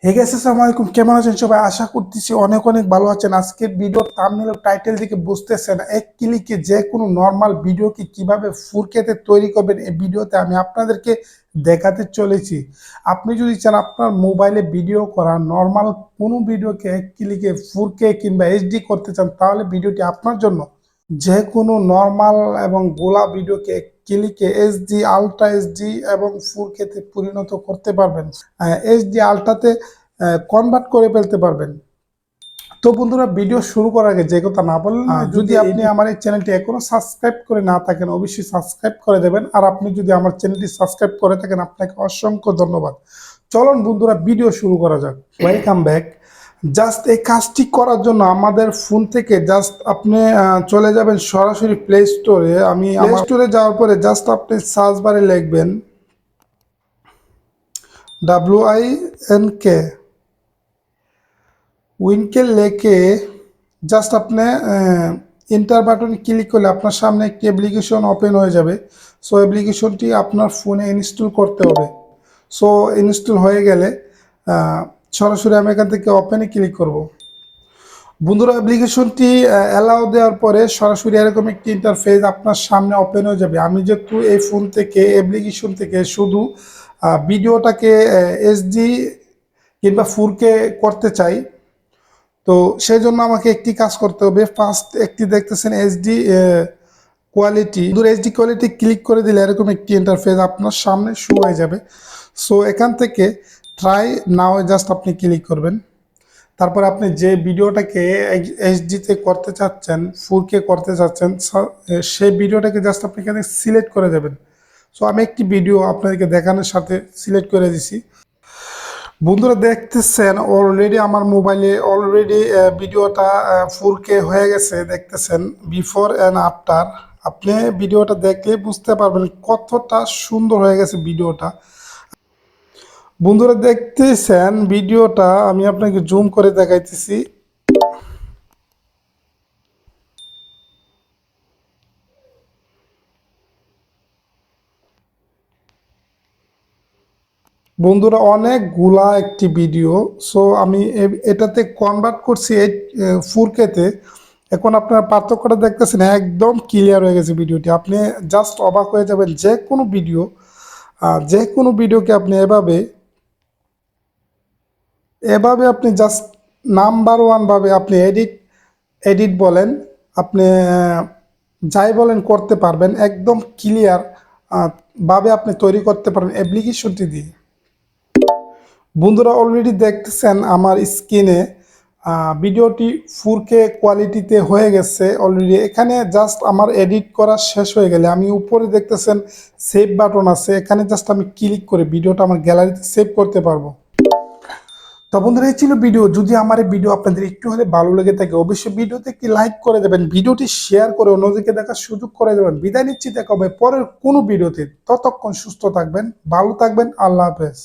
Hey guys, আসসালামু আলাইকুম। কেমন আছেন সবাই? আশা করতেছি অনেক অনেক ভালো আছেন। আজকের ভিডিওর থাম্বনেল ও টাইটেল থেকে বুঝতেছেন এক ক্লিকে যে কোনো নরমাল ভিডিওকে কিভাবে 4K তে তৈরি করবেন। এই ভিডিওতে আমি আপনাদেরকে দেখাতে চলেছি। আপনি যদি চান আপনার মোবাইলে ভিডিও করা নরমাল কোনো ভিডিওকে এক ক্লিকে 4K কিংবা এইচডি করতে চান, তাহলে ভিডিওটি আপনার জন্য। যে কোনো নর্মাল এবং গোলা ভিডিওকে ক্লিকে এইচডি, আলট্রা এইচডি এবং 4K তে পরিণত করতে পারবেন। এইচডি আলট্রাতে কনভার্ট করে ফেলতে পারবেন। তো বন্ধুরা, ভিডিও শুরু করার আগে যে কথা না বললেন, যদি আপনি আমার এই চ্যানেলটি এখনো সাবস্ক্রাইব করে না থাকেন, অবশ্যই সাবস্ক্রাইব করে দেবেন। আর আপনি যদি আমার চ্যানেলটি সাবস্ক্রাইব করে থাকেন, আপনাকে অসংখ্য ধন্যবাদ। চলুন বন্ধুরা, ভিডিও শুরু করা যাক। Welcome back. জাস্ট এই কাজটি করার জন্য আমাদের ফোন থেকে জাস্ট আপনি চলে যাবেন সরাসরি প্লে স্টোরে। আমি প্লে স্টোরে যাওয়ার পরে জাস্ট আপনি সার্চ বারে লিখবেন WINK উইনকে লেখে জাস্ট আপনি এন্টার বাটন ক্লিক করলে আপনার সামনে একটি অ্যাপ্লিকেশন ওপেন হয়ে যাবে। সো অ্যাপ্লিকেশনটি আপনার ফোনে ইনস্টল করতে হবে। সো ইনস্টল হয়ে গেলে সরাসরি আমি এখান থেকে ওপেনে ক্লিক করব। বন্ধুরা, অ্যাপ্লিকেশনটি অ্যালাউ দেওয়ার পরে সরাসরি এরকম একটি ইন্টারফেস আপনার সামনে ওপেন হয়ে যাবে। আমি যেহেতু এই ফোন থেকে অ্যাপ্লিকেশন থেকে শুধু ভিডিওটাকে এইচডি কিংবা 4K করতে চাই, তো সেই জন্য আমাকে একটি কাজ করতে হবে। ফার্স্ট একটি দেখতেছেন HD quality, HD quality click করে দিলে এরকম একটি ইন্টারফেস আপনার সামনে শো হয়ে যাবে। সো এখান থেকে ট্রাই নাও জাস্ট আপনি ক্লিক করবেন। তারপর আপনি যে ভিডিওটাকে এইচডিতে করতে চাচ্ছেন, 4K করতে চাচ্ছেন, সেই ভিডিওটাকে জাস্ট আপনি এখানে সিলেক্ট করে দেবেন। সো আমি একটি ভিডিও আপনাদেরকে দেখানোর সাথে সিলেক্ট করে দিছি। বন্ধুরা, দেখতেছেন অলরেডি আমার মোবাইলে অলরেডি ভিডিওটা 4K হয়ে গেছে। দেখতেছেন বিফোর অ্যান্ড আফটার। আপনি ভিডিওটা দেখলে বুঝতে পারবেন কতটা সুন্দর হয়ে গেছে ভিডিওটা। বন্ধুরা, দেখতেছেন ভিডিওটা আমি আপনাকে জুম করে দেখাইতেছি। বন্ধুরা, অনেকগুলা একটি ভিডিও। সো আমি এটাতে কনভার্ট করছি 4K তে। এখন আপনার পার্থক্যটা দেখতেছেন, একদম ক্লিয়ার হয়ে গেছে ভিডিওটি। আপনি জাস্ট অবাক হয়ে যাবেন। যে কোনো ভিডিওকে আপনি এভাবে এভাবে আপনি জাস্ট নাম্বার ওয়ানভাবে আপনি এডিট বলেন, আপনি যাই বলেন করতে পারবেন। একদম ক্লিয়ার ভাবে আপনি তৈরি করতে পারেন অ্যাপ্লিকেশনটি দিয়ে। বন্ধুরা, অলরেডি দেখতেছেন আমার স্ক্রিনে ভিডিওটি 4K কোয়ালিটিতে হয়ে গেছে অলরেডি। এখানে জাস্ট আমার এডিট করা শেষ হয়ে গেলে আমি উপরে দেখতেছেন সেভ বাটন আছে, এখানে জাস্ট আমি ক্লিক করে ভিডিওটা আমার গ্যালারিতে সেভ করতে পারবো। তো বন্ধুরা, এই ছিল ভিডিও। যদি আমার এই ভিডিও আপনাদের একটু হলে ভালো লেগে থাকে, অবশ্যই ভিডিওতে একটি লাইক করে দেবেন, ভিডিওটি শেয়ার করে অন্যদিকে দেখার সুযোগ করে দেবেন। বিদায় নিচ্ছি, দেখা হবে পরের কোনো ভিডিওতে। ততক্ষণ সুস্থ থাকবেন, ভালো থাকবেন। আল্লাহ হাফেজ।